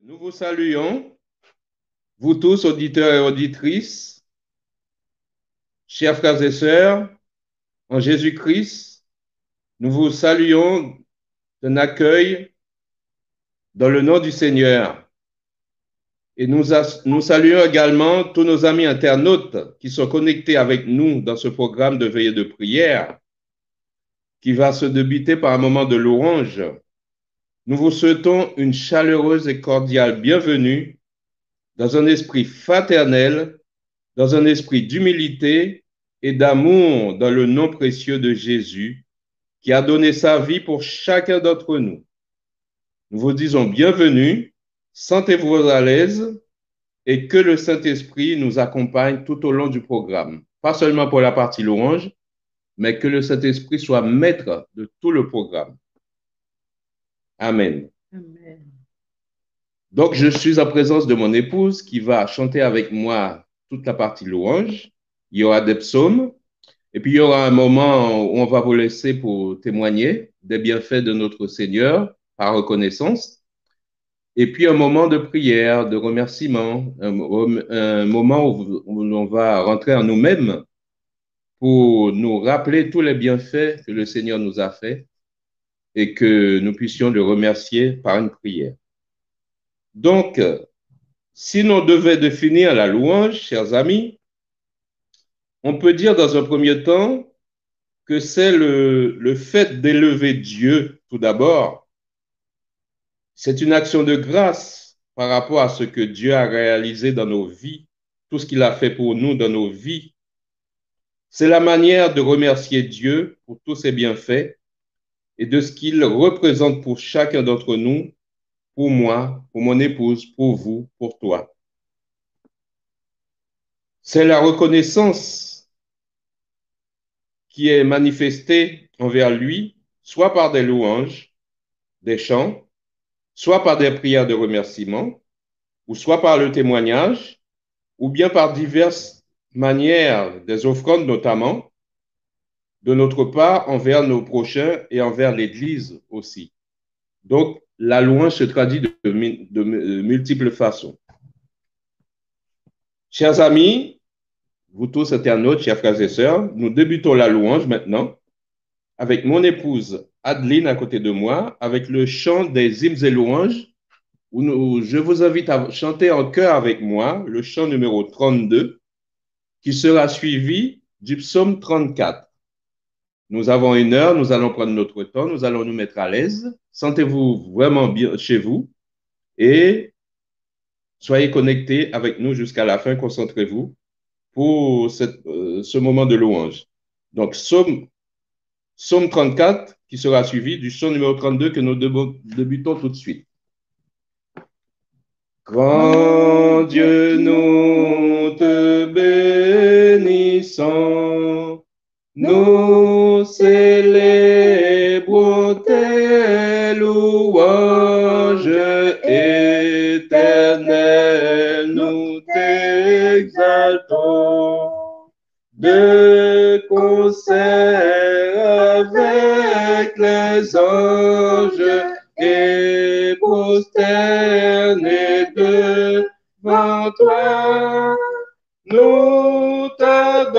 Nous vous saluons, vous tous, auditeurs et auditrices, chers frères et sœurs, en Jésus-Christ. Nous vous saluons d'un accueil dans le nom du Seigneur. Et nous saluons également tous nos amis internautes qui sont connectés avec nous dans ce programme de veillée de prière qui va se débuter par un moment de louange. Nous vous souhaitons une chaleureuse et cordiale bienvenue dans un esprit fraternel, dans un esprit d'humilité et d'amour dans le nom précieux de Jésus, qui a donné sa vie pour chacun d'entre nous. Nous vous disons bienvenue, sentez-vous à l'aise et que le Saint-Esprit nous accompagne tout au long du programme. Pas seulement pour la partie louange, mais que le Saint-Esprit soit maître de tout le programme. Amen. Amen. Donc, je suis en présence de mon épouse qui va chanter avec moi toute la partie louange. Il y aura des psaumes. Et puis, il y aura un moment où on va vous laisser pour témoigner des bienfaits de notre Seigneur par reconnaissance. Et puis, un moment de prière, de remerciement, un moment où on va rentrer en nous-mêmes pour nous rappeler tous les bienfaits que le Seigneur nous a faits et que nous puissions le remercier par une prière. Donc, si l'on devait définir la louange, chers amis, on peut dire dans un premier temps que c'est le fait d'élever Dieu tout d'abord. C'est une action de grâce par rapport à ce que Dieu a réalisé dans nos vies, tout ce qu'il a fait pour nous dans nos vies. C'est la manière de remercier Dieu pour tous ses bienfaits et de ce qu'il représente pour chacun d'entre nous, pour moi, pour mon épouse, pour vous, pour toi. C'est la reconnaissance qui est manifestée envers lui, soit par des louanges, des chants, soit par des prières de remerciement, ou soit par le témoignage, ou bien par diverses manières, des offrandes notamment, de notre part envers nos prochains et envers l'Église aussi. Donc, la louange se traduit de multiples façons. Chers amis, vous tous internautes, chers frères et sœurs, nous débutons la louange maintenant avec mon épouse Adeline à côté de moi, avec le chant des hymnes et louanges, où je vous invite à chanter en chœur avec moi le chant numéro 32, qui sera suivi du psaume 34. Nous avons une heure, nous allons prendre notre temps, nous allons nous mettre à l'aise. Sentez-vous vraiment bien chez vous et soyez connectés avec nous jusqu'à la fin, concentrez-vous pour ce moment de louange. Donc, psaume 34 qui sera suivi du chant numéro 32 que nous débutons tout de suite. Grand Dieu, nous te bénissons, nous célébrons tes louanges éternelles, nous t'exaltons de concert avec les anges et prosternés devant toi. Nous t'adorons,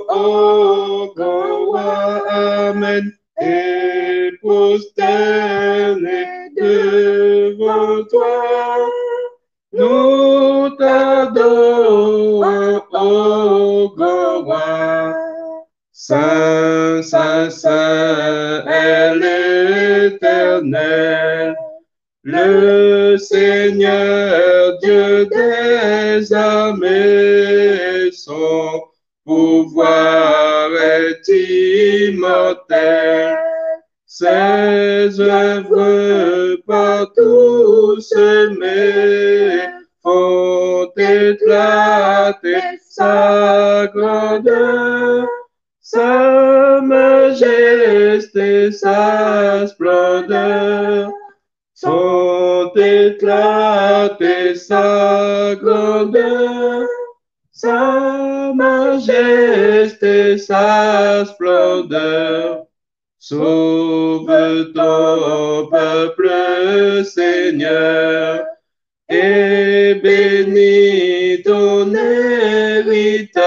ô grand roi, Amen, et prosternés devant toi. Nous t'adorons, ô grand roi. Saint, Saint, Saint est l'Éternel, le Seigneur Dieu des armées, son pouvoir est immortel, ses œuvres partout semées font éclater sa grandeur, sa majesté, sa splendeur. Sont éclatés sa grandeur, sa majesté, sa splendeur. Sauve ton peuple, Seigneur, et bénis ton héritage,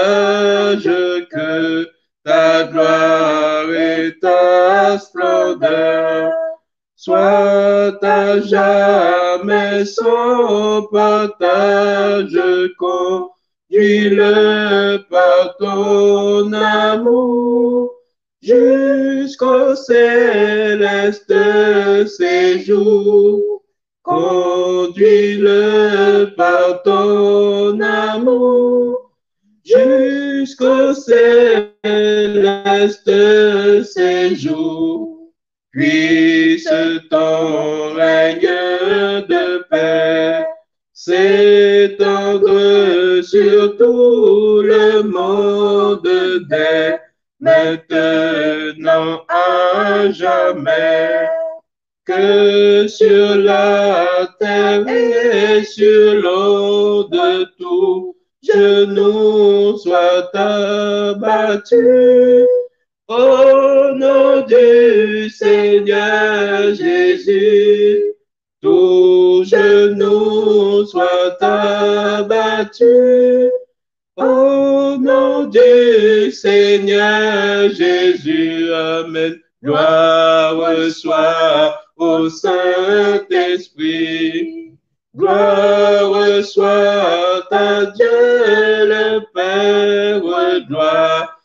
que ta gloire et ta splendeur soient à jamais son partage. Conduis-le par ton amour jusqu'au céleste séjour. Conduis-le par ton amour jusqu'au céleste séjour. Puisse ton règne de paix s'étendre sur tout le monde dès maintenant à jamais, que sur la terre et sur l'eau de tout genou soit abattu. Au nom du Seigneur Jésus, tout genou soit abattu. Au nom du Seigneur Jésus, Amen. Gloire soit au Saint-Esprit. Gloire soit à Dieu le Père. Gloire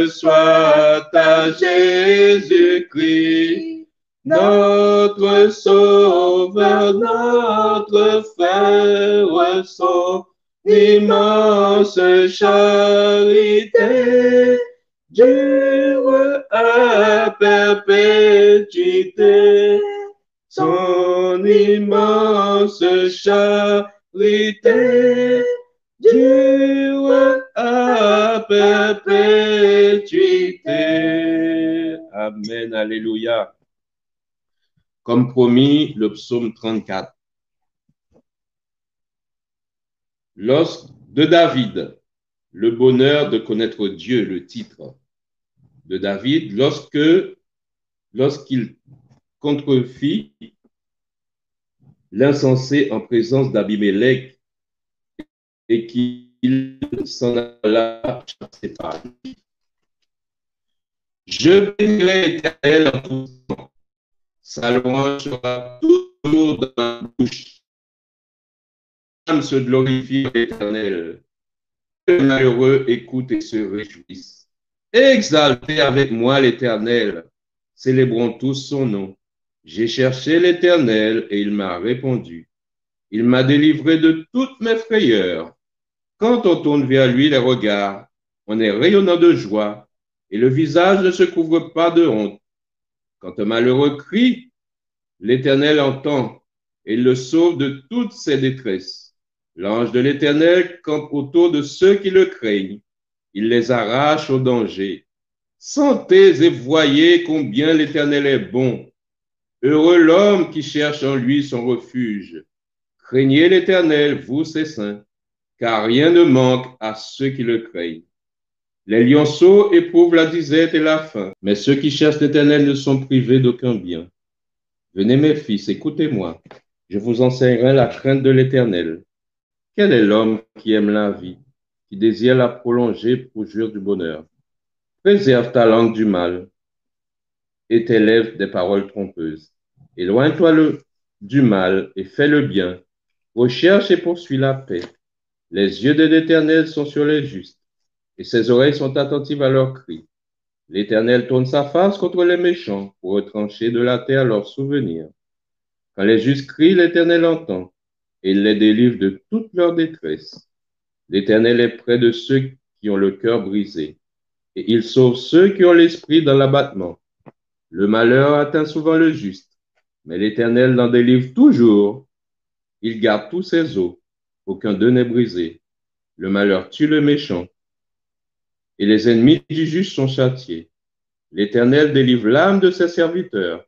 soit à Jésus-Christ, notre Sauveur, notre Frère, son immense charité dure à perpétuité. Son immense charité dure à perpétuité. Amen, alléluia. Comme promis, le psaume 34. De David, le bonheur de connaître Dieu, le titre de David, lorsqu'il contrefit l'insensé en présence d'Abimélec et qu'il s'en alla chasser par lui. Je bénirai l'Éternel en tout temps. Sa louange sera toujours dans ma bouche. L'âme se glorifie l'Éternel. Que le malheureux écoute et se réjouisse. Exaltez avec moi l'Éternel. Célébrons tous son nom. J'ai cherché l'Éternel et il m'a répondu. Il m'a délivré de toutes mes frayeurs. Quand on tourne vers lui les regards, on est rayonnant de joie et le visage ne se couvre pas de honte. Quand un malheureux crie, l'Éternel entend et le sauve de toutes ses détresses. L'ange de l'Éternel campe autour de ceux qui le craignent. Il les arrache au danger. Sentez et voyez combien l'Éternel est bon. Heureux l'homme qui cherche en lui son refuge. Craignez l'Éternel, vous ses saints, car rien ne manque à ceux qui le craignent. Les lionceaux éprouvent la disette et la faim, mais ceux qui cherchent l'Éternel ne sont privés d'aucun bien. Venez mes fils, écoutez-moi, je vous enseignerai la crainte de l'Éternel. Quel est l'homme qui aime la vie, qui désire la prolonger pour jouir du bonheur? Préserve ta langue du mal et tes lèvres des paroles trompeuses. Éloigne-toi du mal et fais le bien. Recherche et poursuis la paix. Les yeux de l'Éternel sont sur les justes, et ses oreilles sont attentives à leurs cris. L'Éternel tourne sa face contre les méchants pour retrancher de la terre leurs souvenirs. Quand les justes crient, l'Éternel entend, et il les délivre de toute leur détresse. L'Éternel est près de ceux qui ont le cœur brisé, et il sauve ceux qui ont l'esprit dans l'abattement. Le malheur atteint souvent le juste, mais l'Éternel l'en délivre toujours. Il garde tous ses os, aucun d'eux n'est brisé. Le malheur tue le méchant, et les ennemis du juste sont châtiés. L'Éternel délivre l'âme de ses serviteurs,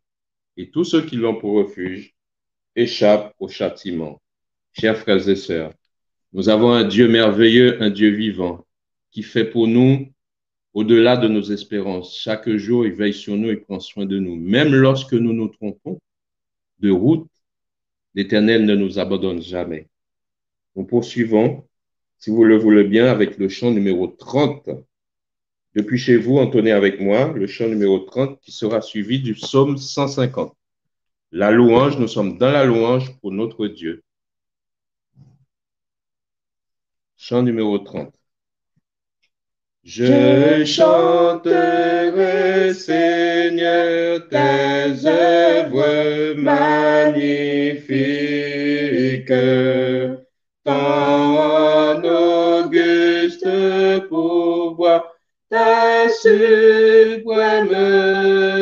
et tous ceux qui l'ont pour refuge échappent au châtiment. Chers frères et sœurs, nous avons un Dieu merveilleux, un Dieu vivant, qui fait pour nous au-delà de nos espérances. Chaque jour, il veille sur nous et prend soin de nous. Même lorsque nous nous trompons de route, l'Éternel ne nous abandonne jamais. Nous poursuivons, si vous le voulez bien, avec le chant numéro 30. Depuis chez vous, entonnez avec moi le chant numéro 30 qui sera suivi du psaume 150. La louange, nous sommes dans la louange pour notre Dieu. Chant numéro 30. Je chanterai, Seigneur, tes œuvres magnifiques, ton auguste pouvoir, ta suprême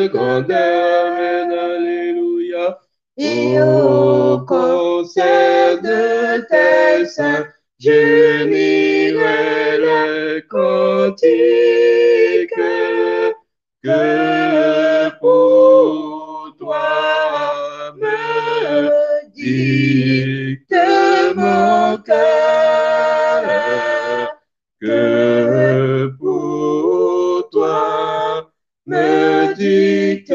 grandeur, alléluia. Et au concert de tes saints, j'unirai le cantique que pour toi me dicte mon cœur, que pour toi me dicte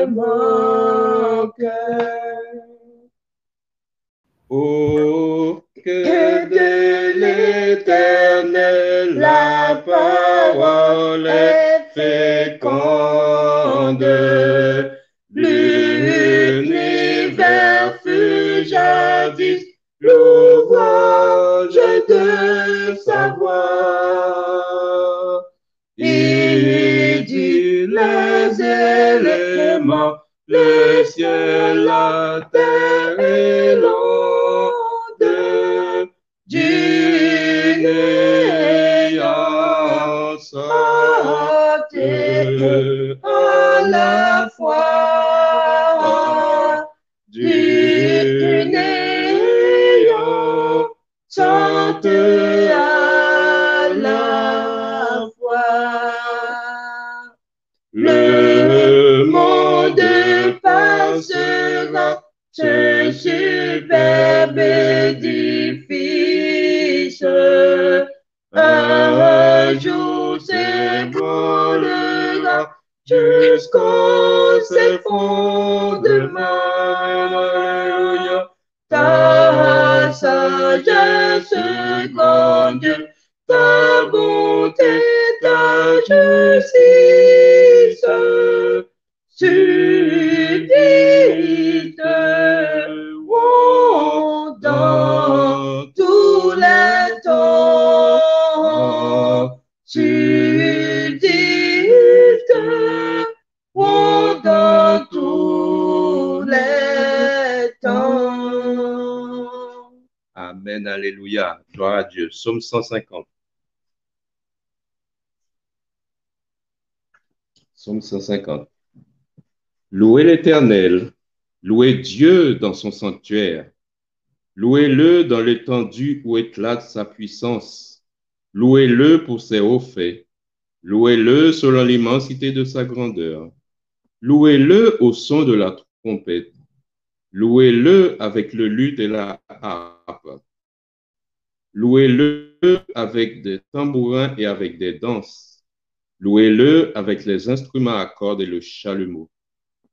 mon cœur. Oh, que de l'Éternel la parole est féconde. L'univers fut jadis l'ouvrage de sa voix. Il dit les éléments, le ciel, la terre et l'onde, d'une ayant sorti à la fois, d'une ayant sorti à la fois. Le monde passera, ce superbe édifice. Un jour s'ébranlera jusqu'aux ses fondements. Ta sagesse grande, ta bonté, ta justice subsiste dans tous les temps, subsiste dans tous les temps. Amen, alléluia, gloire à Dieu. Psaume 150. Psaume 150. Louez l'Éternel, louez Dieu dans son sanctuaire, louez-le dans l'étendue où éclate sa puissance, louez-le pour ses hauts faits, louez-le selon l'immensité de sa grandeur, louez-le au son de la trompette, louez-le avec le luth et la harpe, louez-le avec des tambourins et avec des danses, louez-le avec les instruments à cordes et le chalumeau.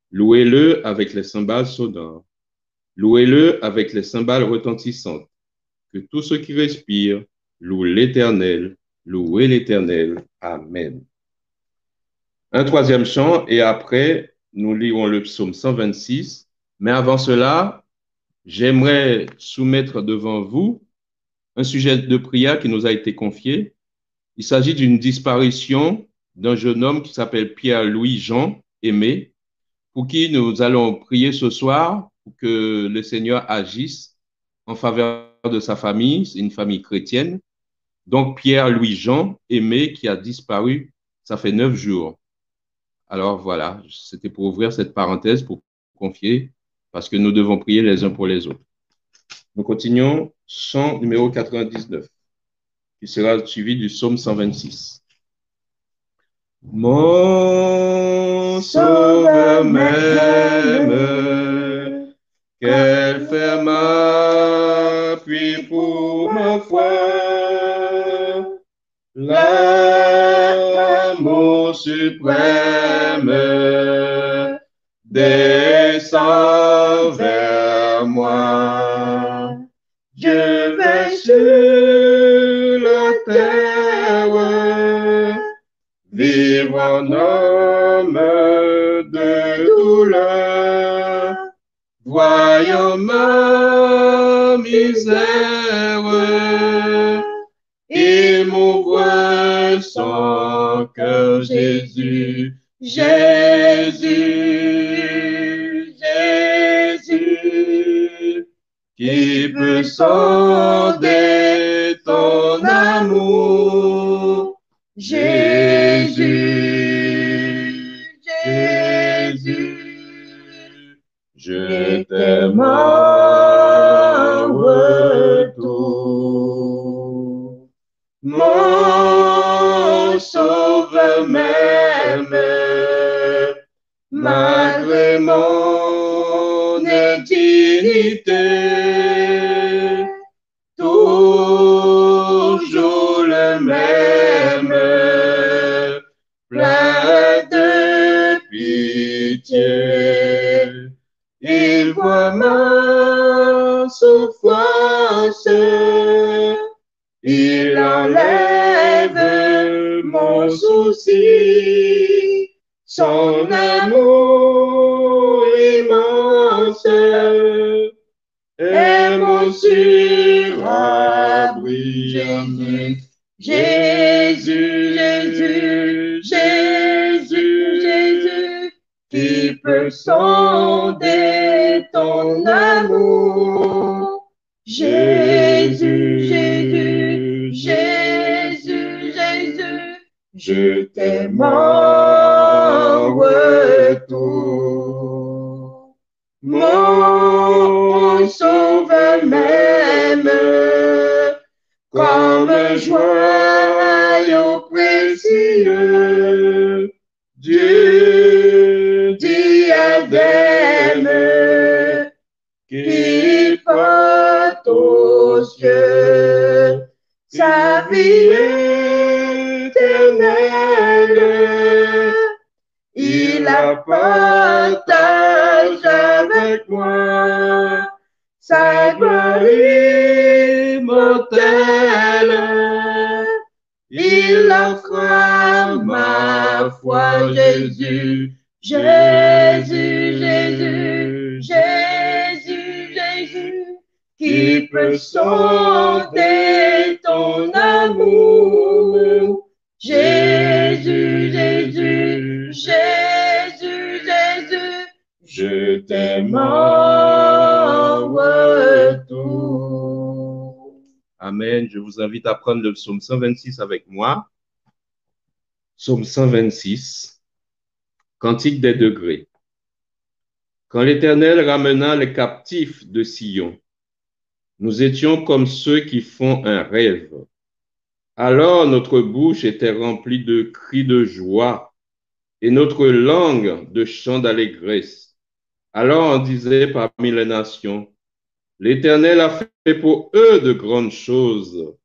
Louez-le avec les cymbales sonores. Louez-le avec les cymbales retentissantes. Que tous ceux qui respirent louent l'Éternel. Louez l'Éternel. Amen. Un troisième chant et après, nous lirons le psaume 126. Mais avant cela, j'aimerais soumettre devant vous un sujet de prière qui nous a été confié. Il s'agit d'une disparition d'un jeune homme qui s'appelle Pierre-Louis Jean Aimé, pour qui nous allons prier ce soir pour que le Seigneur agisse en faveur de sa famille. C'est une famille chrétienne. Donc, Pierre-Louis-Jean Aimé qui a disparu, ça fait 9 jours. Alors voilà, c'était pour ouvrir cette parenthèse, pour confier, parce que nous devons prier les uns pour les autres. Nous continuons, chant numéro 99, qui sera suivi du psaume 126. Mon sauveur m'aime, quel ferme appui pour ma foi. La Tout suprême, descends vers moi. Je vais sur la terre, vivre en homme de douleur, voyant ma misère, il m'ouvre son cœur, Jésus, Jésus, Jésus, qui peut sonder ton amour, Jésus, Jésus, je t'aime en retour. Mon sauveur m'aime, malgré mon indignité, toujours le même, plein de pitié. Il voit ma souffrance, il enlève mon souci, son amour immense est mon sûr abri. Jésus, Jésus, Jésus, Jésus, qui peut sonder ton amour. Jésus, Jésus, Jésus, Jésus, je t'aime en retour. Mon sauveur m'aime comme un joyau précieux. Dieu, diadème, qui porte aux cieux sa vie éternelle. Il la partage avec moi, sa gloire immortelle. Il offre à ma foi, Jésus, Jésus, Jésus, Jésus, Jésus, qui peut sonder ton amour. Jésus, Jésus, Jésus, Jésus, je t'aime en retour. Amen. Je vous invite à prendre le psaume 126 avec moi. Psaume 126, Cantique des degrés. Quand l'Éternel ramena les captifs de Sion, nous étions comme ceux qui font un rêve. Alors notre bouche était remplie de cris de joie et notre langue de chants d'allégresse. Alors on disait parmi les nations, l'Éternel a fait pour eux de grandes choses.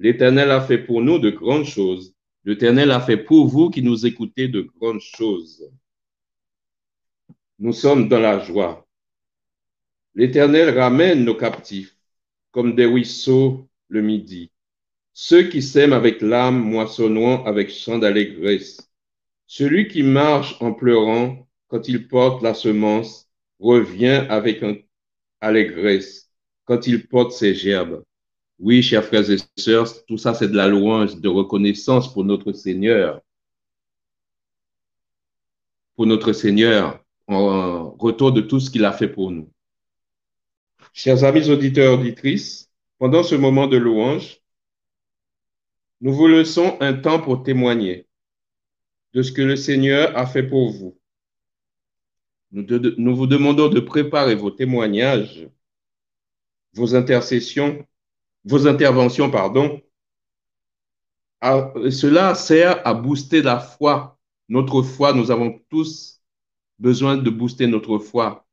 L'Éternel a fait pour nous de grandes choses. L'Éternel a fait pour vous qui nous écoutez de grandes choses. Nous sommes dans la joie. L'Éternel ramène nos captifs comme des ruisseaux le midi. Ceux qui sèment avec l'âme moissonneront avec chant d'allégresse. Celui qui marche en pleurant quand il porte la semence revient avec allégresse quand il porte ses gerbes. Oui, chers frères et sœurs, tout ça c'est de la louange, de reconnaissance pour notre Seigneur. Pour notre Seigneur, en retour de tout ce qu'il a fait pour nous. Chers amis auditeurs et auditrices, pendant ce moment de louange, nous vous laissons un temps pour témoigner de ce que le Seigneur a fait pour vous. Nous vous demandons de préparer vos témoignages, vos interventions, cela sert à booster la foi. Notre foi, nous avons tous besoin de booster notre foi.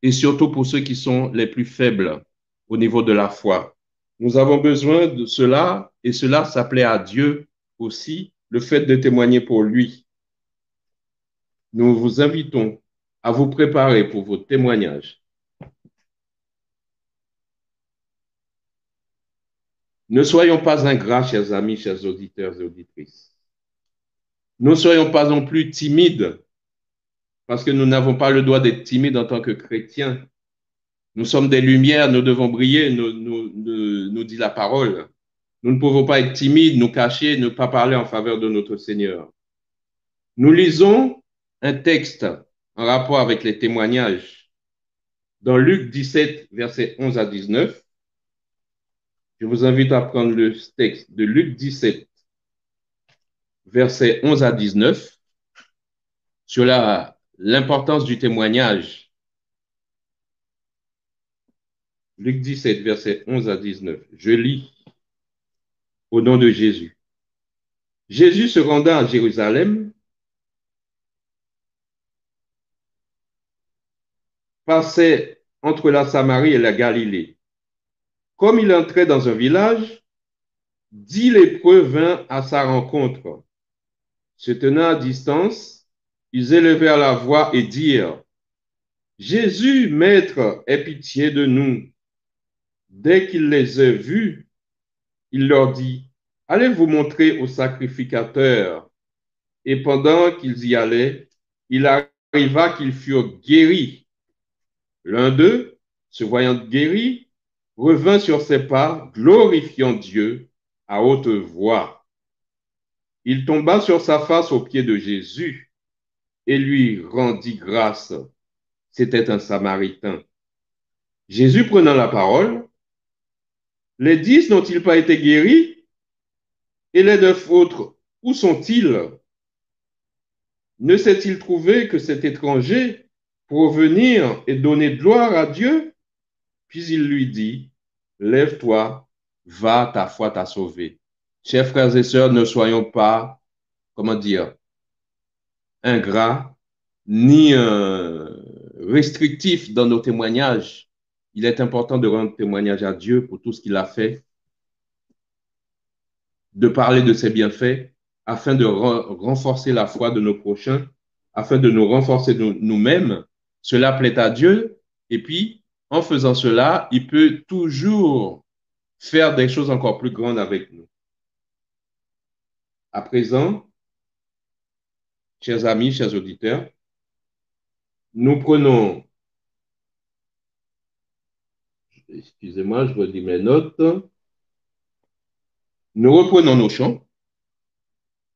Et surtout pour ceux qui sont les plus faibles au niveau de la foi. Nous avons besoin de cela, et cela s'appelait à Dieu aussi le fait de témoigner pour lui. Nous vous invitons à vous préparer pour vos témoignages. Ne soyons pas ingrats, chers amis, chers auditeurs et auditrices. Ne soyons pas non plus timides, parce que nous n'avons pas le droit d'être timides en tant que chrétiens. Nous sommes des lumières, nous devons briller, nous dit la parole. Nous ne pouvons pas être timides, nous cacher, ne pas parler en faveur de notre Seigneur. Nous lisons un texte en rapport avec les témoignages dans Luc 17, versets 11 à 19. Je vous invite à prendre le texte de Luc 17, versets 11 à 19, sur l'importance du témoignage. Luc 17, versets 11 à 19. Je lis au nom de Jésus. Jésus se rendant à Jérusalem, passait entre la Samarie et la Galilée. Comme il entrait dans un village, 10 lépreux vinrent à sa rencontre. Se tenant à distance, ils élevèrent la voix et dirent, Jésus, Maître, aie pitié de nous. Dès qu'il les eut vus, il leur dit, allez vous montrer au sacrificateur. Et pendant qu'ils y allaient, il arriva qu'ils furent guéris. L'un d'eux, se voyant guéri, revint sur ses pas, glorifiant Dieu à haute voix. Il tomba sur sa face aux pieds de Jésus et lui rendit grâce. C'était un Samaritain. Jésus prenant la parole, les 10 n'ont-ils pas été guéris? Et les 9 autres, où sont-ils? Ne s'est-il trouvé que cet étranger pour venir et donner gloire à Dieu? Puis il lui dit, lève-toi, va, ta foi t'a sauvé. Chers frères et sœurs, ne soyons pas, comment dire, ingrats, ni restrictifs dans nos témoignages. Il est important de rendre témoignage à Dieu pour tout ce qu'il a fait, de parler de ses bienfaits, afin de renforcer la foi de nos prochains, afin de nous renforcer nous-mêmes. Cela plaît à Dieu. Et puis, en faisant cela, il peut toujours faire des choses encore plus grandes avec nous. À présent, chers amis, chers auditeurs, nous prenons, excusez-moi, je redis mes notes, nous reprenons nos chants.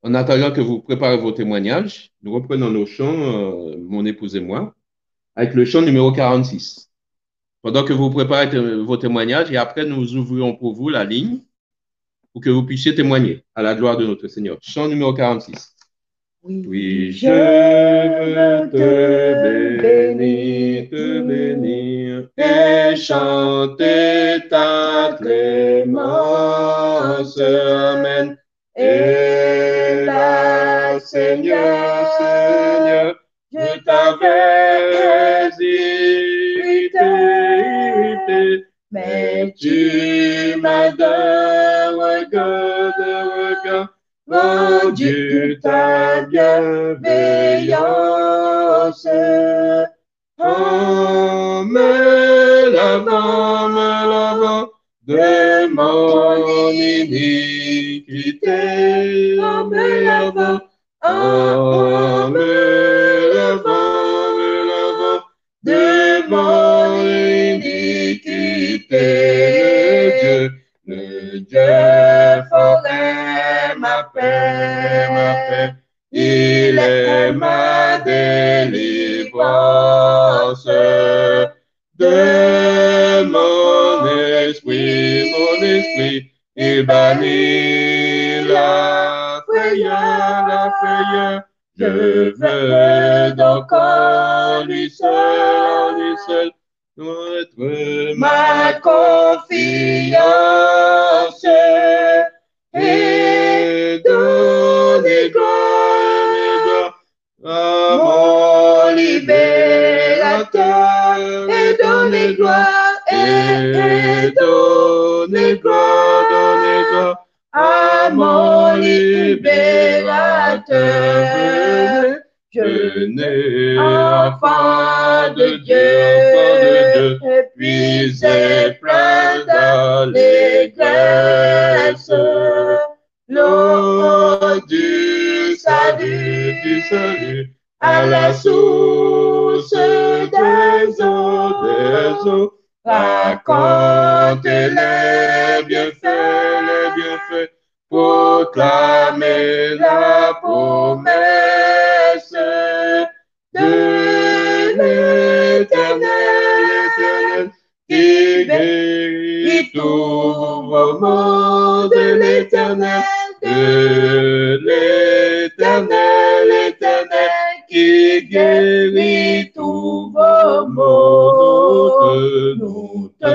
En attendant que vous préparez vos témoignages, nous reprenons nos chants, mon épouse et moi, avec le chant numéro 46. Pendant que vous préparez vos témoignages, et après nous ouvrirons pour vous la ligne pour que vous puissiez témoigner à la gloire de notre Seigneur. Chant numéro 46. Oui, je veux te bénir et chanter ta clémence. Amen. Et là, Seigneur, Seigneur, je t'avais irrité, mais tu m'as d'un regard rendu ta bienveillance. Oh, me lavant de mon iniquité. Oh, me lavant de mon iniquité. Le Dieu fort est ma paix, il est ma délivrance. De mon esprit, il bannit la frayeur. Je veux donc en lui seul, notre ma confiance et donner gloire à mon libérateur et donner gloire à mon libérateur. Venez, enfants de Dieu, puisez plein d'allégresse. L'eau du salut, à la source des eaux, raconte les bienfaits, proclamer la promesse de l'Éternel qui guérit tous vos maux, de l'Éternel qui guérit tous vos maux. Nous te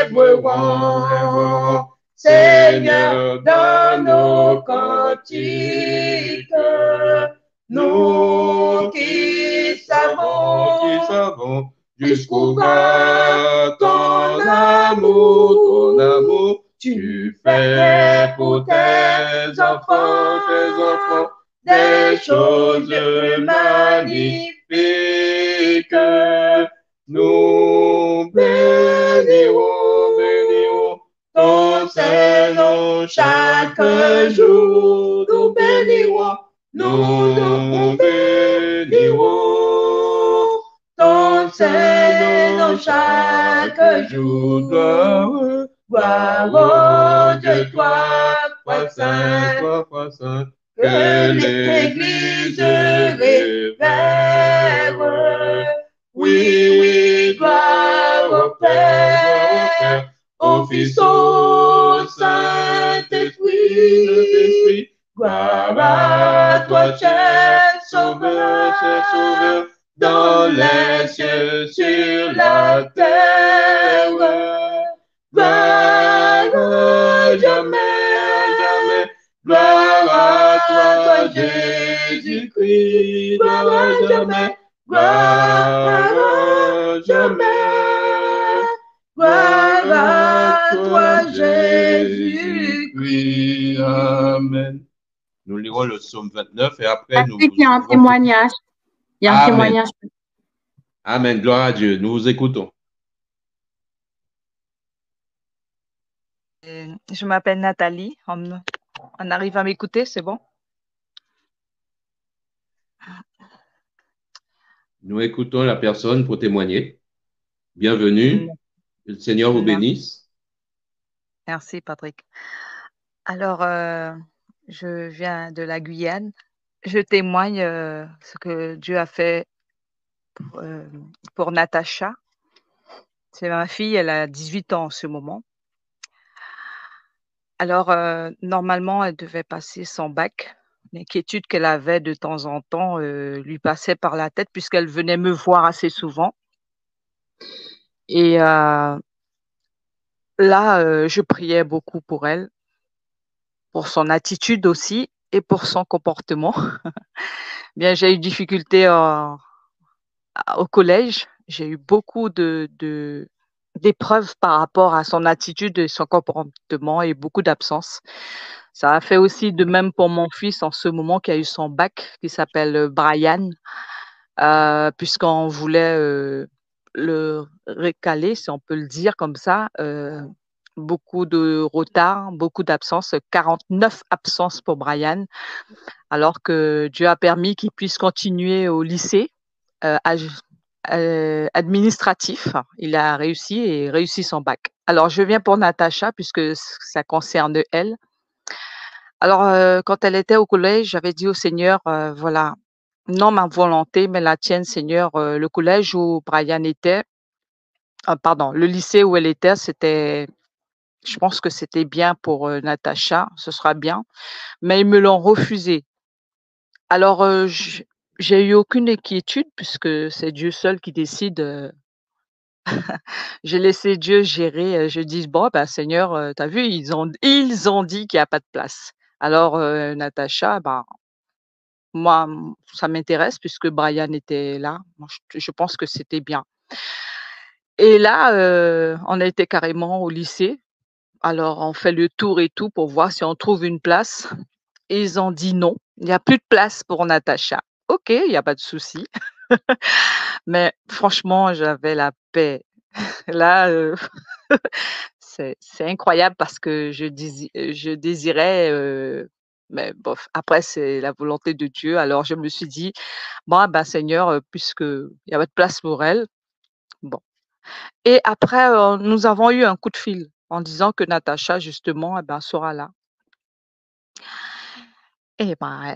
célébrerons, Seigneur, dans nos cantiques. Nous qui savons jusqu'où va ton amour, tu fais pour tes enfants des choses magnifiques. Nous bénirons ton Saint-Nom chaque jour. Nous bénirons ton Saint-Nom chaque jour. Gloire au Dieu, toi saint, que l'Église révère. Oui, gloire au Père, au Fils, au Saint-Esprit. Gloire à toi, cher Sauveur, dans les cieux, sur la terre. Gloire à jamais, gloire à toi, Jésus-Christ, gloire à jamais, gloire à jamais, gloire à toi, Jésus-Christ. Amen. Nous lirons le psaume 29 et après nous... Il y a un témoignage. Il y a un témoignage. Amen, gloire à Dieu. Nous vous écoutons. Je m'appelle Nathalie. On arrive à m'écouter, c'est bon? Nous écoutons la personne pour témoigner. Bienvenue. Que le Seigneur vous bénisse. Merci, Patrick. Alors, je viens de la Guyane. Je témoigne ce que Dieu a fait pour Natacha. C'est ma fille, elle a 18 ans en ce moment. Alors, normalement, elle devait passer son bac. L'inquiétude qu'elle avait de temps en temps lui passait par la tête puisqu'elle venait me voir assez souvent. Et là, je priais beaucoup pour elle, pour son attitude aussi et pour son comportement. Bien, j'ai eu difficulté au collège. J'ai eu beaucoup d'épreuves par rapport à son attitude et son comportement et beaucoup d'absences. Ça a fait aussi de même pour mon fils en ce moment qui a eu son bac, qui s'appelle Brian, puisqu'on voulait le récaler, si on peut le dire comme ça. Beaucoup de retard, beaucoup d'absences, 49 absences pour Brian, alors que Dieu a permis qu'il puisse continuer au lycée administratif. Il a réussi son bac. Alors, je viens pour Natacha puisque ça concerne elle. Alors, quand elle était au collège, j'avais dit au Seigneur, voilà, non ma volonté, mais la tienne, Seigneur. Le collège où Brian était, le lycée où elle était, je pense que c'était bien pour Natacha, ce sera bien, mais ils me l'ont refusé. Alors, j'ai eu aucune inquiétude puisque c'est Dieu seul qui décide. J'ai laissé Dieu gérer. Je dis bon, ben Seigneur, tu as vu, ils ont dit qu'il y a pas de place. Alors, Natacha, moi, ça m'intéresse puisque Brian était là. Moi, je pense que c'était bien. Et là, on a été carrément au lycée. Alors, on fait le tour et tout pour voir si on trouve une place. Et ils ont dit non, il n'y a plus de place pour Natacha. Ok, il n'y a pas de souci. Mais franchement, j'avais la paix. Là, c'est incroyable parce que je désirais, mais bof, après c'est la volonté de Dieu. Alors je me suis dit: «Bon, ah bah, Seigneur, puisqu'il y avait de place pour elle, bon». Et après, nous avons eu un coup de fil en disant que Natacha justement, eh ben, sera là. Et ben,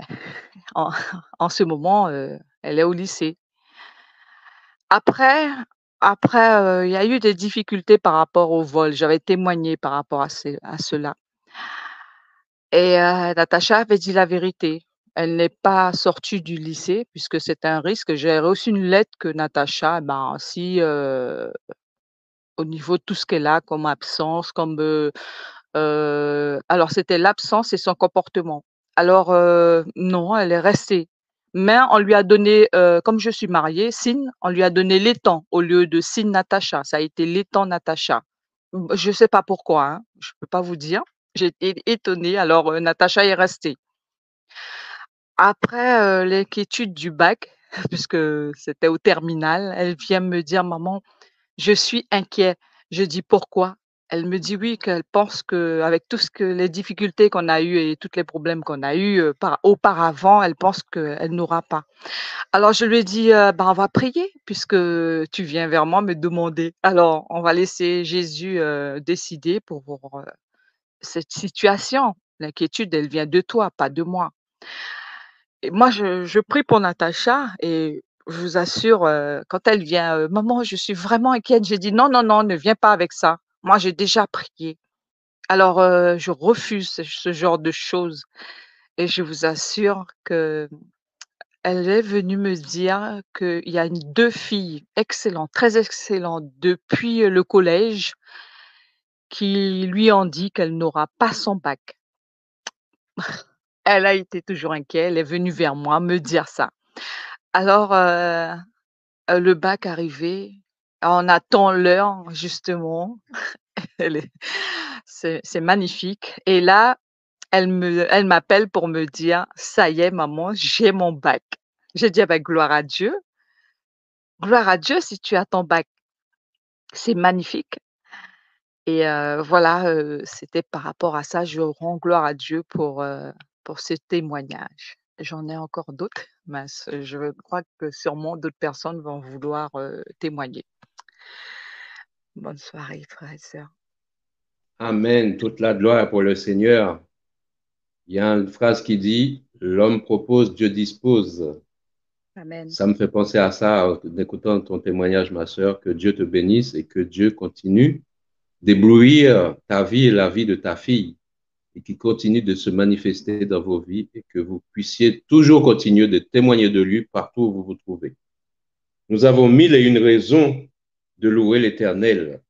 en en ce moment, elle est au lycée. Après après, il y a eu des difficultés par rapport au vol. J'avais témoigné par rapport à cela. Et Natacha avait dit la vérité. Elle n'est pas sortie du lycée puisque c'est un risque. J'ai reçu une lettre que Natacha, ben, si, au niveau de tout ce qu'elle a comme absence, comme, alors c'était l'absence et son comportement. Alors, non, elle est restée. Mais on lui a donné, comme je suis mariée, Sin, on lui a donné l'étang au lieu de Sin Natacha. Ça a été l'étang Natacha. Je sais pas pourquoi, hein, je peux pas vous dire. J'ai été étonnée, alors, Natacha est restée. Après, l'inquiétude du bac, puisque c'était au terminal, elle vient me dire: «Maman, je suis inquiet». Je dis: «Pourquoi?» Elle me dit: «Oui, qu'elle pense qu'avec tout ce que les difficultés qu'on a eues et tous les problèmes qu'on a eus, par auparavant, elle pense qu'elle n'aura pas». Alors je lui ai dit: «Bah, on va prier puisque tu viens vers moi me demander. Alors on va laisser Jésus, décider pour, cette situation. L'inquiétude, elle vient de toi, pas de moi». Et moi, je prie pour Natacha et je vous assure, quand elle vient, «Maman, je suis vraiment inquiète». J'ai dit: «Non, non, non, ne viens pas avec ça. Moi, j'ai déjà prié». Alors, je refuse ce genre de choses et je vous assure qu'elle est venue me dire qu'il y a 2 filles excellentes, très excellentes depuis, le collège qui lui ont dit qu'elle n'aura pas son bac. Elle a été toujours inquiète, elle est venue vers moi me dire ça. Alors, le bac arrivé, on attend l'heure justement, elle est c'est magnifique et là, elle m'appelle pour me dire: «Ça y est maman, j'ai mon bac». J'ai dit: «Ah bah, gloire à Dieu si tu as ton bac, c'est magnifique» et voilà, c'était par rapport à ça, je rends gloire à Dieu pour ce témoignage. J'en ai encore d'autres, mais je crois que sûrement d'autres personnes vont vouloir, témoigner. Bonne soirée, frères et sœurs. Amen. Toute la gloire pour le Seigneur. Il y a une phrase qui dit, l'homme propose, Dieu dispose. Amen. Ça me fait penser à ça en écoutant ton témoignage, ma sœur, que Dieu te bénisse et que Dieu continue d'éblouir ta vie et la vie de ta fille et qui continue de se manifester dans vos vies et que vous puissiez toujours continuer de témoigner de lui partout où vous vous trouvez. Nous avons 1001 raisons de louer l'Éternel.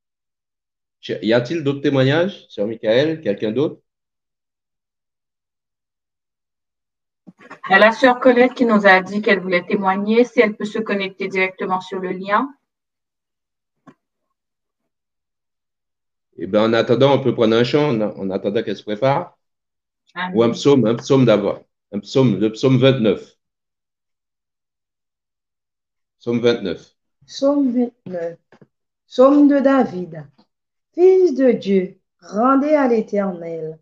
Y a-t-il d'autres témoignages, sœur Michael, quelqu'un d'autre? Il y a la sœur Colette qui nous a dit qu'elle voulait témoigner, si elle peut se connecter directement sur le lien. Eh bien, en attendant, on peut prendre un chant, en attendant qu'elle se prépare. Amen. Ou un psaume d'abord. Un psaume, le psaume 29. Psaume 29. Psaume 29. Psaume de David. Fils de Dieu, rendez à l'Éternel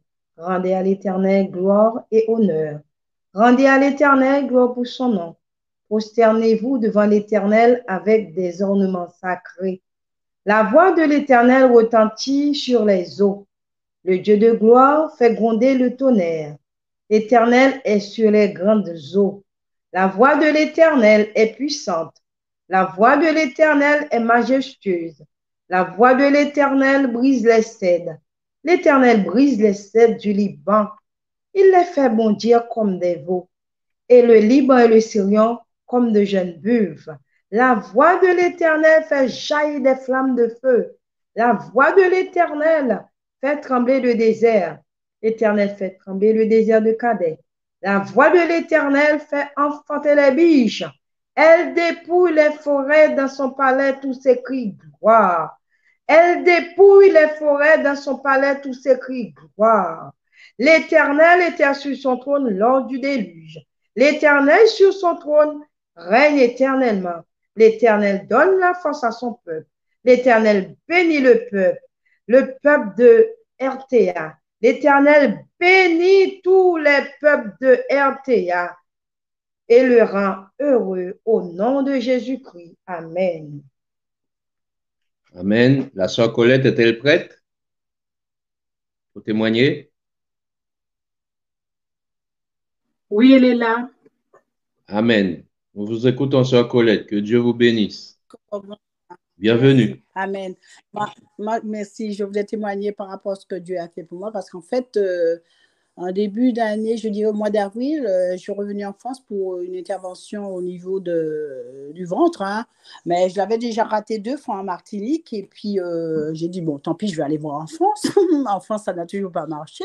gloire et honneur. Rendez à l'Éternel gloire pour son nom. Prosternez-vous devant l'Éternel avec des ornements sacrés. La voix de l'Éternel retentit sur les eaux. Le Dieu de gloire fait gronder le tonnerre. L'Éternel est sur les grandes eaux. La voix de l'Éternel est puissante. La voix de l'Éternel est majestueuse. La voix de l'Éternel brise les cèdres. L'Éternel brise les cèdres du Liban. Il les fait bondir comme des veaux. Et le Liban et le Sirion comme de jeunes buves. La voix de l'Éternel fait jaillir des flammes de feu. La voix de l'Éternel fait trembler le désert. L'Éternel fait trembler le désert de Kadès. La voix de l'Éternel fait enfanter les biches. Elle dépouille les forêts dans son palais, tous ses cris gloire. Elle dépouille les forêts dans son palais, tous ses cris gloire. L'Éternel était sur son trône lors du déluge. L'Éternel sur son trône règne éternellement. L'Éternel donne la force à son peuple. L'Éternel bénit le peuple de RTA. L'Éternel bénit tous les peuples de RTA et le rend heureux au nom de Jésus-Christ. Amen. Amen. La sœur Colette est-elle prête pour témoigner? Oui, elle est là. Amen. Nous vous écoutons, sœur Colette. Que Dieu vous bénisse. Bienvenue. Amen. Merci. Je voulais témoigner par rapport à ce que Dieu a fait pour moi parce qu'en fait, en début d'année, je dirais au mois d'avril, je suis revenue en France pour une intervention au niveau du ventre, hein. Mais je l'avais déjà raté 2 fois en Martinique et puis j'ai dit, bon, tant pis, je vais aller voir en France. En France, ça n'a toujours pas marché.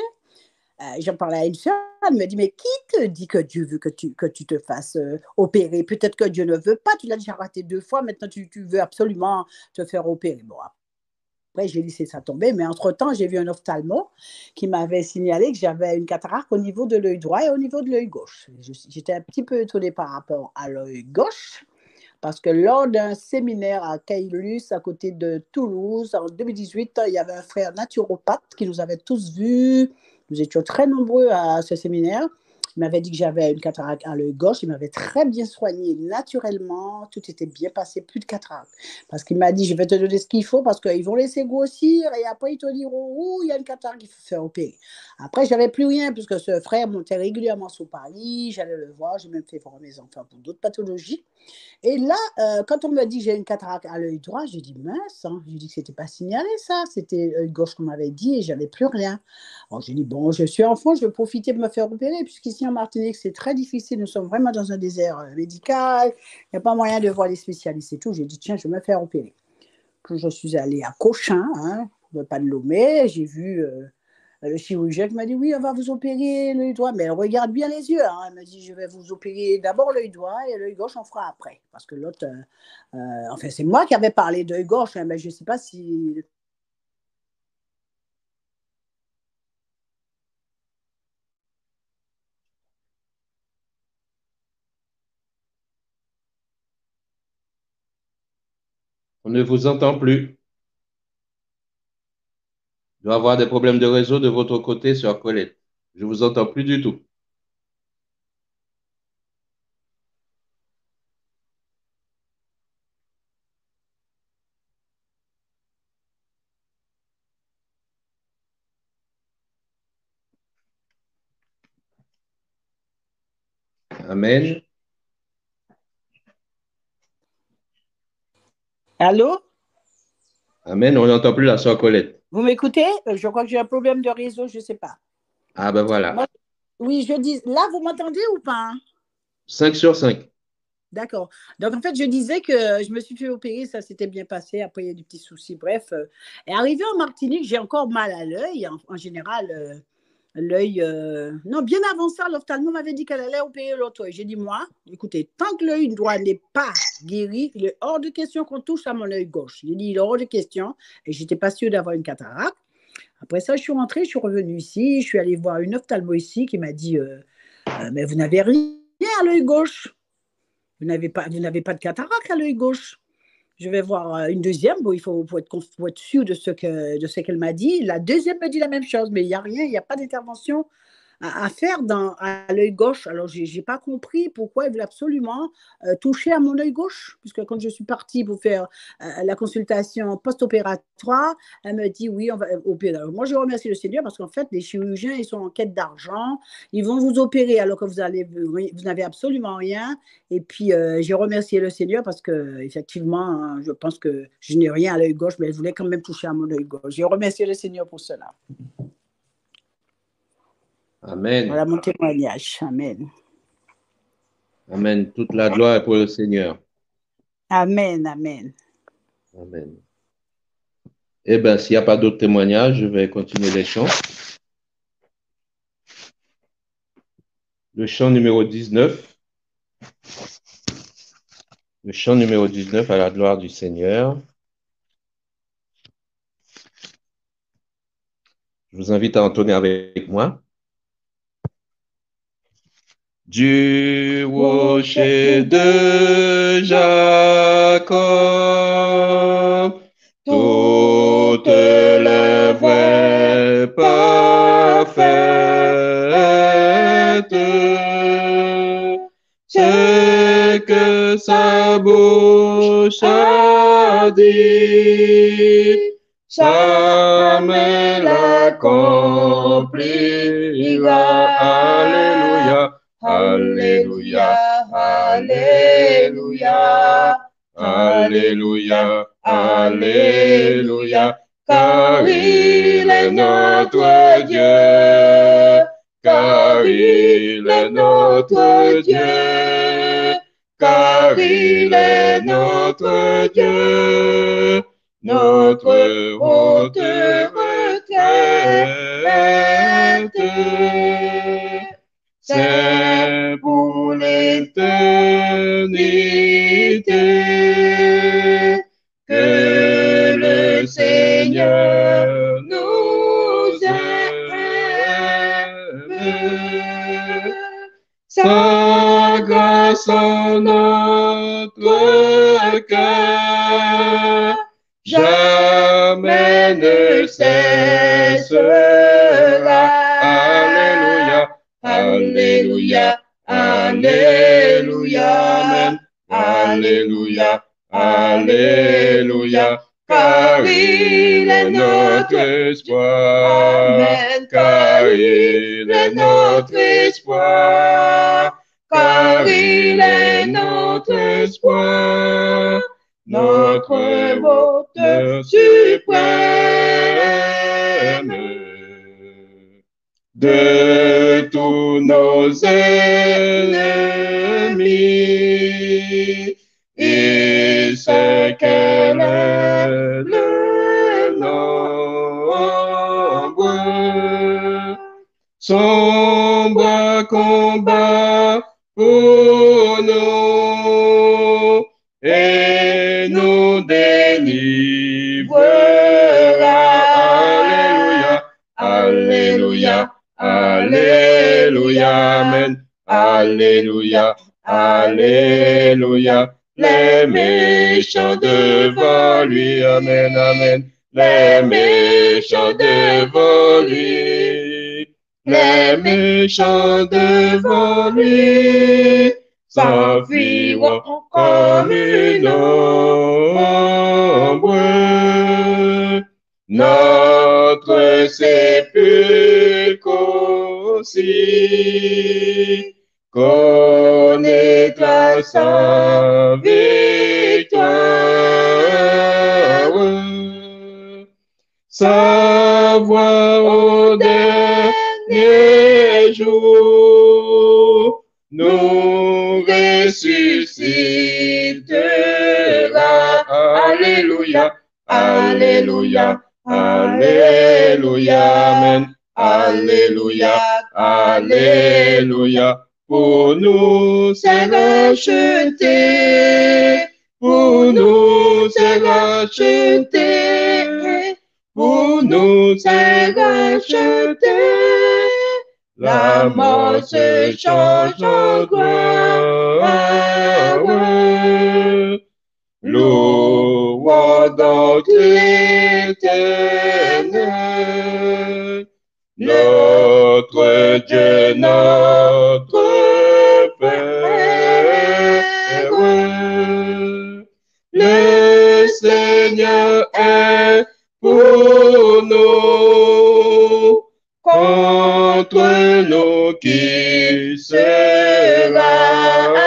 J'en parlais à une soeur, elle me dit, mais qui te dit que Dieu veut que tu te fasses opérer? Peut-être que Dieu ne veut pas, tu l'as déjà raté 2 fois, maintenant tu veux absolument te faire opérer. Bon, après, j'ai laissé ça tomber, mais entre-temps, j'ai vu un ophtalmo qui m'avait signalé que j'avais une cataracte au niveau de l'œil droit et au niveau de l'œil gauche. J'étais un petit peu étonnée par rapport à l'œil gauche, parce que lors d'un séminaire à Caylus, à côté de Toulouse, en 2018, il y avait un frère naturopathe qui nous avait tous vus. Nous étions très nombreux à ce séminaire. Il m'avait dit que j'avais une cataracte à l'œil gauche. Il m'avait très bien soigné naturellement. Tout était bien passé, plus de cataracte. Parce qu'il m'a dit, je vais te donner ce qu'il faut parce qu'ils vont laisser grossir et après ils te diront, oh, il y a une cataracte, il faut faire opérer. Après, je n'avais plus rien puisque ce frère montait régulièrement sur Paris. J'allais le voir. J'ai même fait voir mes enfants pour d'autres pathologies. Et là, quand on me dit que j'ai une cataracte à l'œil droit, j'ai dit mince, hein. J'ai dit que ce n'était pas signalé ça, c'était l'œil gauche qu'on m'avait dit et j'avais plus rien. Alors j'ai dit bon, je suis enfant, je vais profiter de me faire opérer puisqu'ici en Martinique c'est très difficile, nous sommes vraiment dans un désert médical, il n'y a pas moyen de voir les spécialistes et tout. J'ai dit tiens, je vais me faire opérer. Puis je suis allée à Cochin, hein, pour ne pas le nommer, j'ai vu le chirurgien qui m'a dit oui, on va vous opérer l'œil droit, mais elle regarde bien les yeux, hein. Elle m'a dit je vais vous opérer d'abord l'œil droit et l'œil gauche on fera après. Parce que l'autre, enfin c'est moi qui avais parlé d'œil gauche, hein, mais je ne sais pas si. On ne vous entend plus. Il doit y avoir des problèmes de réseau de votre côté, sœur Colette. Je ne vous entends plus du tout. Amen. Allô? Amen. On n'entend plus la sœur Colette. Vous m'écoutez? Je crois que j'ai un problème de réseau, je ne sais pas. Ah ben voilà. Moi, oui, je dis, là vous m'entendez ou pas? 5 sur 5. D'accord. Donc, en fait, je disais que je me suis fait opérer, ça s'était bien passé. Après, il y a des petits soucis. Bref. Et arrivé en Martinique, j'ai encore mal à l'œil. En général, l'œil. Non, bien avant ça, l'ophtalmo m'avait dit qu'elle allait opérer l'autre œil. J'ai dit, moi, écoutez, tant que l'œil droit n'est pas guéri, il est hors de question qu'on touche à mon œil gauche. J'ai dit, il est hors de question. Et je n'étais pas sûre d'avoir une cataracte. Après ça, je suis rentrée, je suis revenue ici. Je suis allée voir une ophtalmo ici qui m'a dit, mais vous n'avez rien à l'œil gauche. Vous n'avez pas de cataracte à l'œil gauche. Je vais voir une deuxième. Bon, il faut être sûr de ce qu'elle m'a dit. La deuxième me dit la même chose, mais il n'y a rien, il n'y a pas d'intervention à faire à l'œil gauche. Alors, je n'ai pas compris pourquoi elle voulait absolument toucher à mon œil gauche, puisque quand je suis partie pour faire la consultation post-opératoire, elle me dit oui, on va opérer. Alors, moi, je remercie le Seigneur parce qu'en fait, les chirurgiens, ils sont en quête d'argent. Ils vont vous opérer alors que vous n'avez absolument rien. Et puis, j'ai remercié le Seigneur parce que effectivement, je pense que je n'ai rien à l'œil gauche, mais elle voulait quand même toucher à mon œil gauche. J'ai remercié le Seigneur pour cela. Amen. Voilà mon témoignage. Amen. Amen. Toute la gloire est pour le Seigneur. Amen, amen. Amen. Eh bien, s'il n'y a pas d'autres témoignages, je vais continuer les chants. Le chant numéro 19. Le chant numéro 19 à la gloire du Seigneur. Je vous invite à entonner avec moi. Du rocher de Jacob, toutes les voies parfaites, ce que sa bouche a dit, sa main l'accomplira. Alléluia, Alléluia, Alléluia, Alléluia, car il est notre Dieu, car il est notre Dieu, car il est notre Dieu, notre haute retraite. C'est pour l'éternité que le Seigneur nous aime. Sa grâce en notre cœur jamais ne cessera. Alléluia, Alléluia, Amen. Alléluia, Alléluia, car il est notre espoir. Amen. Car il est notre espoir. Car il est notre espoir. Notre Auteur suprême. De tous nos ennemis, il sait quel est le nombre. Son bras combat pour nous et nous délivrera. Alléluia. Alléluia, Amen. Alléluia, Alléluia. Les méchants devant lui, Amen, Amen. Les méchants devant lui. Les méchants devant lui s'enfuiront comme une ombre. Notre sépulcre aussi connaîtra sa victoire. Sa voix au dernier jour nous ressuscitera. Alléluia, Alléluia. Alléluia, Amen. Alléluia, Alléluia. Pour nous c'est racheté, pour nous c'est racheté, pour nous c'est racheté. La mort se change en gloire. Louons donc l'Éternel, notre Dieu, notre Père. Le Seigneur est pour nous, contre nous qui sera.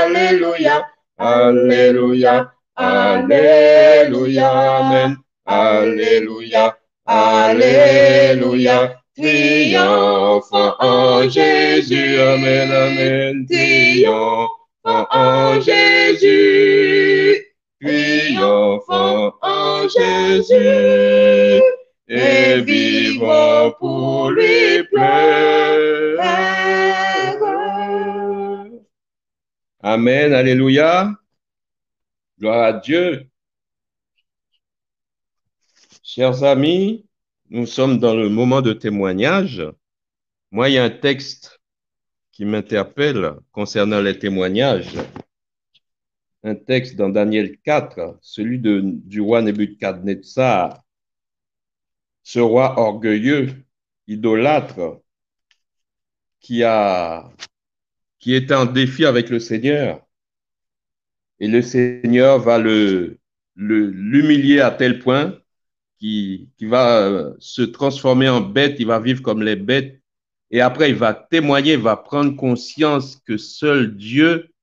Alléluia, Alléluia. Alléluia, Amen. Alléluia, Alléluia. Triomphant en Jésus, Amen, Amen. Triomphant en Jésus. Triomphant en Jésus. Et vivons pour lui plaire. Amen, Alléluia. Gloire à Dieu. Chers amis, nous sommes dans le moment de témoignage. Moi, il y a un texte qui m'interpelle concernant les témoignages. Un texte dans Daniel 4, celui du roi Nebuchadnezzar, ce roi orgueilleux, idolâtre, qui était en défi avec le Seigneur. Et le Seigneur va l'humilier à tel point qu'il va se transformer en bête, il va vivre comme les bêtes. Et après, il va témoigner, il va prendre conscience que seul Dieu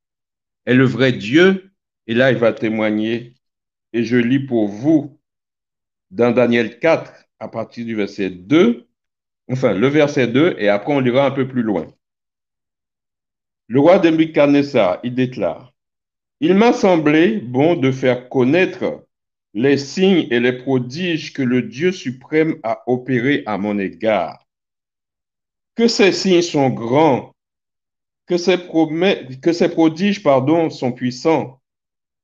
est le vrai Dieu. Et là, il va témoigner. Et je lis pour vous dans Daniel 4, à partir du verset 2, enfin, le verset 2, et après, on lira un peu plus loin. Le roi de Nebuchadnezzar, il déclare: il m'a semblé bon de faire connaître les signes et les prodiges que le Dieu suprême a opérés à mon égard. Que ces signes sont grands, que ces prodiges, sont puissants.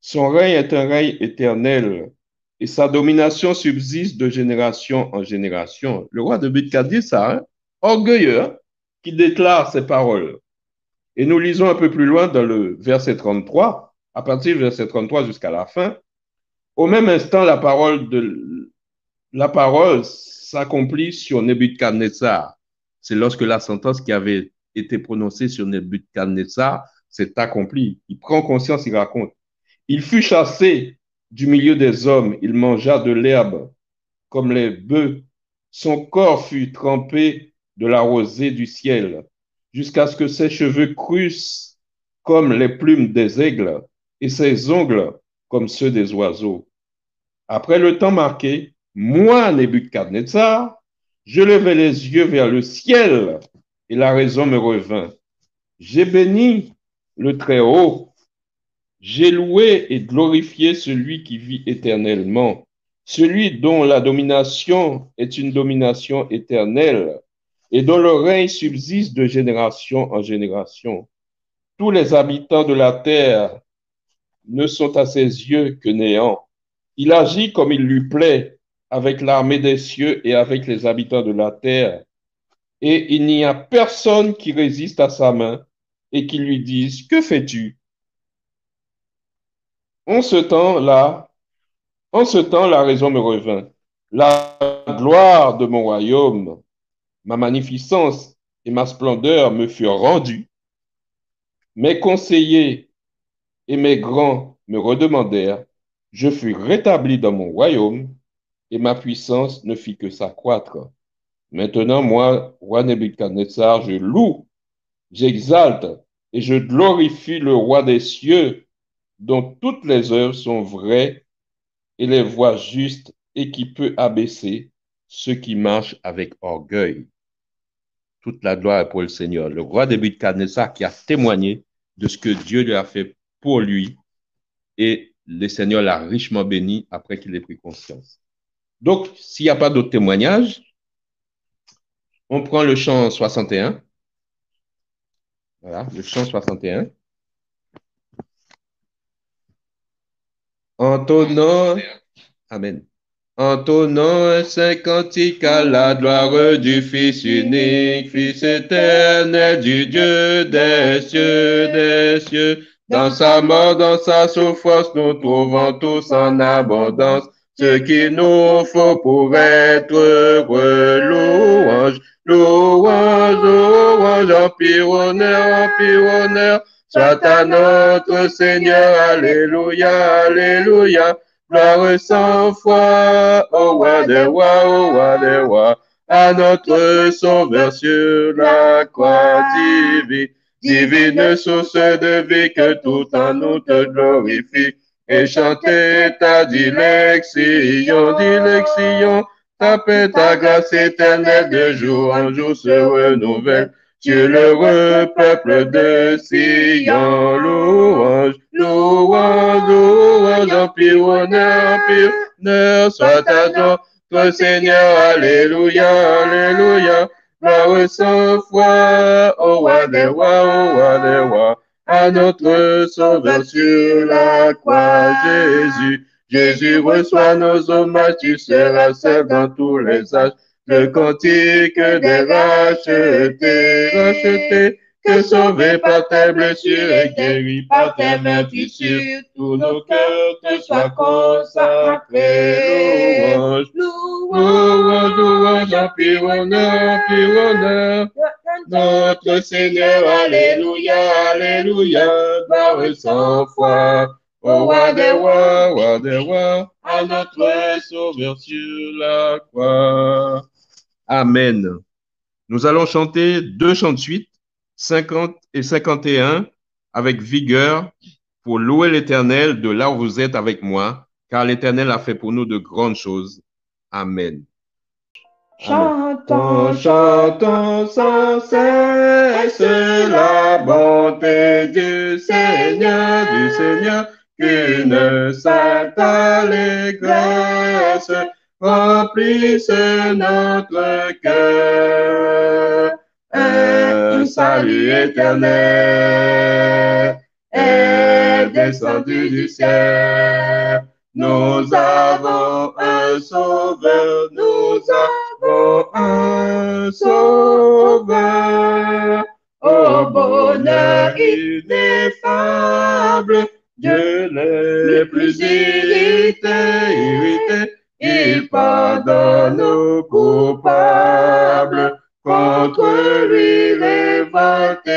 Son règne est un règne éternel et sa domination subsiste de génération en génération. Le roi de Nebuchadnezzar, orgueilleux, qui déclare ces paroles. Et nous lisons un peu plus loin dans le verset 33, à partir du verset 33 jusqu'à la fin. Au même instant, la parole s'accomplit sur Nebuchadnezzar. C'est lorsque la sentence qui avait été prononcée sur Nebuchadnezzar s'est accomplie. Il prend conscience, il raconte. Il fut chassé du milieu des hommes, il mangea de l'herbe comme les bœufs. Son corps fut trempé de la rosée du ciel, jusqu'à ce que ses cheveux crussent comme les plumes des aigles et ses ongles comme ceux des oiseaux. Après le temps marqué, moi, Nebuchadnezzar, je levai les yeux vers le ciel et la raison me revint. J'ai béni le Très-Haut, j'ai loué et glorifié celui qui vit éternellement, celui dont la domination est une domination éternelle et dont le règne subsiste de génération en génération. Tous les habitants de la terre ne sont à ses yeux que néant. Il agit comme il lui plaît avec l'armée des cieux et avec les habitants de la terre. Et il n'y a personne qui résiste à sa main et qui lui dise: que fais-tu? En ce temps, la raison me revint. La gloire de mon royaume, ma magnificence et ma splendeur me furent rendues. Mes conseillers et mes grands me redemandèrent. Je fus rétabli dans mon royaume et ma puissance ne fit que s'accroître. Maintenant, moi, roi Nebuchadnezzar, je loue, j'exalte et je glorifie le roi des cieux, dont toutes les œuvres sont vraies et les voies justes, et qui peut abaisser ceux qui marchent avec orgueil. Toute la gloire est pour le Seigneur. Le roi Nebuchadnezzar qui a témoigné de ce que Dieu lui a fait pour lui, et le Seigneur l'a richement béni après qu'il ait pris conscience. Donc, s'il n'y a pas d'autres témoignages, on prend le chant 61. Voilà, le chant 61. Entonnant, Amen. Entonnant un saint cantique à la gloire du Fils unique, Fils éternel du Dieu des cieux. Dans sa mort, dans sa souffrance, nous trouvons tous en abondance ce qu'il nous faut pour être heureux. Louange, louange, louange, empire, honneur, soit à notre Seigneur. Alléluia, alléluia. Gloire sans foi, au roi des rois, au roi des rois, à notre Sauveur sur la croix divine. Divine source de vie, que tout en nous te glorifie, et chanter ta dilection, ta paix, ta grâce éternelle, de jour en jour se renouvelle, sur l'heureux peuple de Sion. Louange, louange, louange, empire, honneur, soit à notre Seigneur. Alléluia, alléluia. Gloire sans foi, au roi des rois, à notre Sauveur sur la croix. Jésus, Jésus reçoit nos hommages, tu seras seul dans tous les âges. que cantique des rachetés, que sauvé par tes blessures et guéri par tes meurtrissures, tous nos cœurs te soient consacrés. Louange, louange, louange, empire, honneur, notre Seigneur, alléluia, alléluia, gloire sans foi, au roi des rois, à notre Sauveur sur la croix. Amen. Nous allons chanter 2 chants de suite, 50 et 51, avec vigueur, pour louer l'Éternel de là où vous êtes avec moi, car l'Éternel a fait pour nous de grandes choses. Amen. Chantons, chantons sans cesse la bonté du Seigneur, qu'une sainte allégresse remplisse notre cœur. Un salut éternel est descendu du ciel. Nous avons un sauveur, un sauveur, au bonheur ineffable, Dieu n'est plus irrité, il pardonne nos coupables, contre lui révoltés,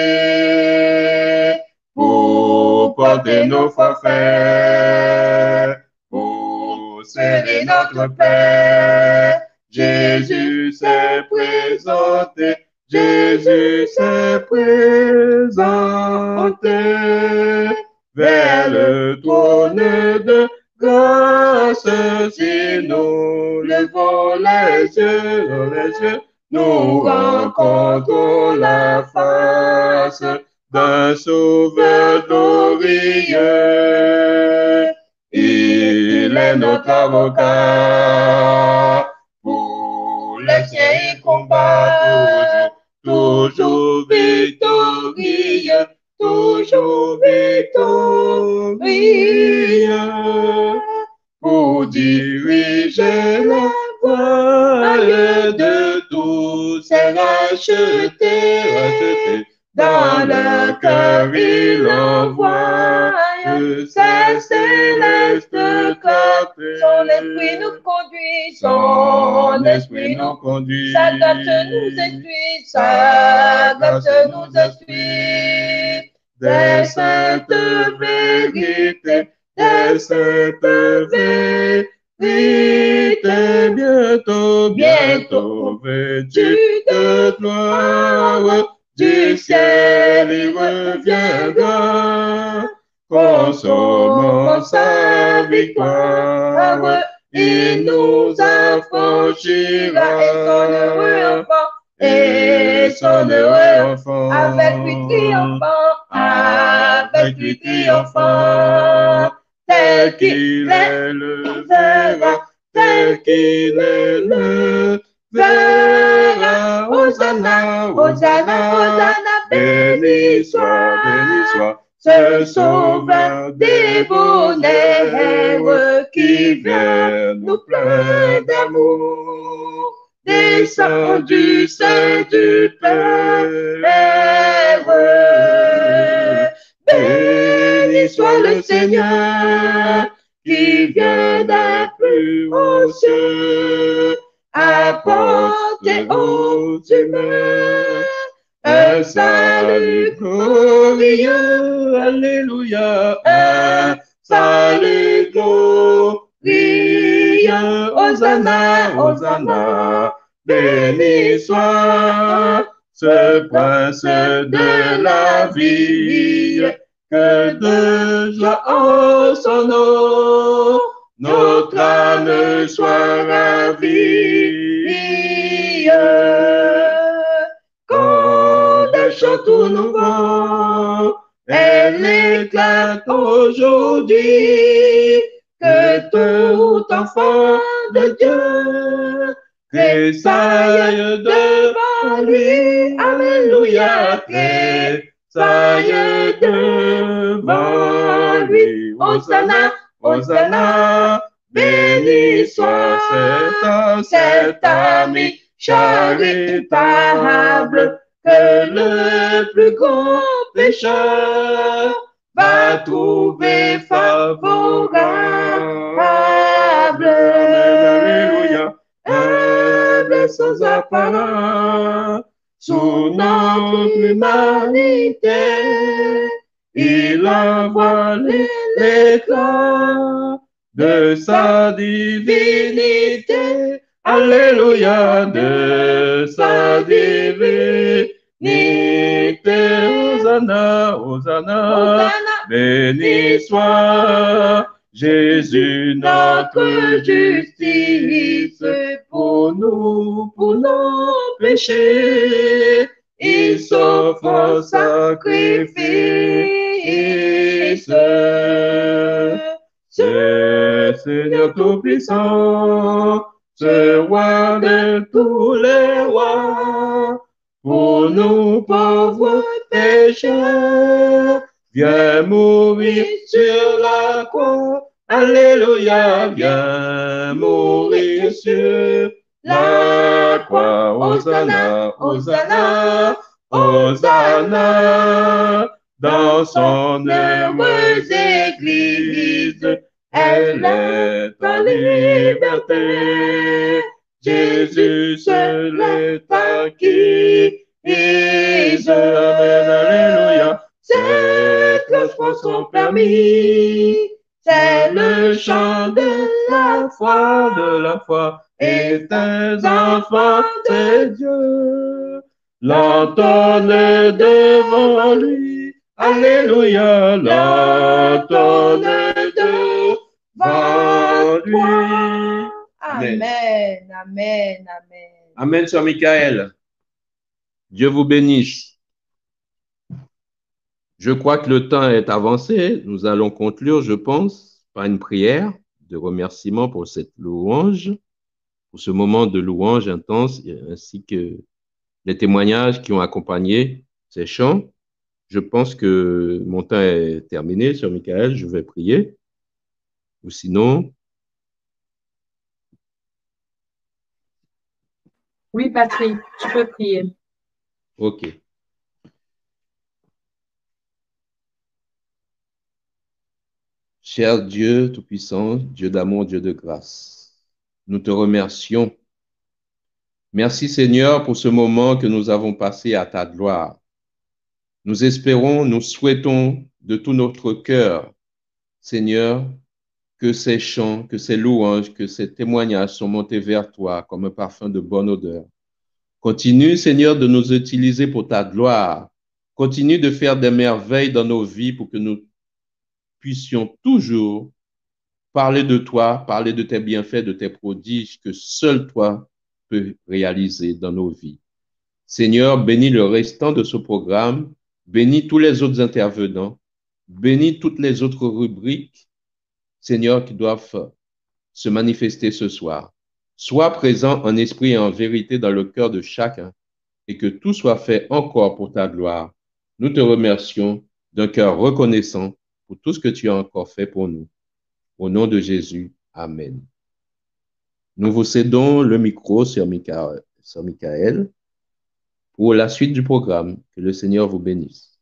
pour porter nos forfaits, pour serrer notre paix. Jésus s'est présenté, vers le trône de grâce. Si nous levons les yeux, nous rencontrons la face d'un sauveur glorieux. Il est notre avocat. Pour les siens, il combat toujours victorieux, pour diriger la voile de tous ces rachetés. Dans le cœur, il envoie ses célestes clartés. Son esprit nous conduit, sa grâce nous instruit, des saintes vérités, bientôt vêtus de gloire, du ciel il reviendra, consommant sa victoire, il nous affranchira, et son heureux enfant, avec lui triomphant, tel qu'il est le verra, Hosanna, béni soit ce sauveur débonnaire qui vient nous plein d'amour, descend du sein du Père. Béni soit le Seigneur qui vient des plus hauts cieux, apporter aux humains un salut glorieux, alléluia, un salut glorieux, Hosanna, béni soit ce prince de la vie, que de joie en son nom, notre âme soit ravie. Quand elle chante tout nouveau, elle éclate aujourd'hui, que tout enfant de Dieu tressaille devant lui, alléluia, tressaille devant lui, Hosanna, béni soit cet ami charitable, que le plus grand pécheur va trouver favorable. Alléluia. Humble sans apparence, sous notre humanité, il a voilé l'éclat de sa divinité. Alléluia, de sa divinité. Hosanna, Hosanna, béni soit Jésus, notre justice, pour nous, pour nos péchés. Il s'offre en sacrifice. Ce Seigneur Tout-Puissant, ce roi de tous les rois, pour nous pauvres pécheurs, viens mourir sur la croix. Alléluia, viens mourir sur la croix. Hosanna, Hosanna, Hosanna, dans son heureuse église, elle est en liberté. Jésus seul est acquis. Amen, alléluia. Ces cloches sont permis. C'est le chant de la foi, et tes enfants de Dieu l'entonnent devant lui. Alléluia, l'entonnent devant lui. Amen, amen, amen. Amen, Sœur Michael. Dieu vous bénisse. Je crois que le temps est avancé. Nous allons conclure, je pense, par une prière de remerciement pour cette louange, pour ce moment de louange intense, ainsi que les témoignages qui ont accompagné ces chants. Je pense que mon temps est terminé, Sœur Michael. Je vais prier. Ou sinon... Oui, Patrick, tu peux prier. OK. Cher Dieu Tout-Puissant, Dieu d'amour, Dieu de grâce, nous te remercions. Merci Seigneur pour ce moment que nous avons passé à ta gloire. Nous espérons, nous souhaitons de tout notre cœur, Seigneur, que ces chants, que ces louanges, que ces témoignages sont montés vers toi comme un parfum de bonne odeur. Continue, Seigneur, de nous utiliser pour ta gloire. Continue de faire des merveilles dans nos vies pour que nous puissions toujours parler de toi, parler de tes bienfaits, de tes prodiges que seul toi peux réaliser dans nos vies. Seigneur, bénis le restant de ce programme, bénis tous les autres intervenants, bénis toutes les autres rubriques, Seigneur, qui doivent se manifester ce soir. Sois présent en esprit et en vérité dans le cœur de chacun et que tout soit fait encore pour ta gloire. Nous te remercions d'un cœur reconnaissant pour tout ce que tu as encore fait pour nous. Au nom de Jésus, Amen. Nous vous cédons le micro, Sœur Michael, pour la suite du programme. Que le Seigneur vous bénisse.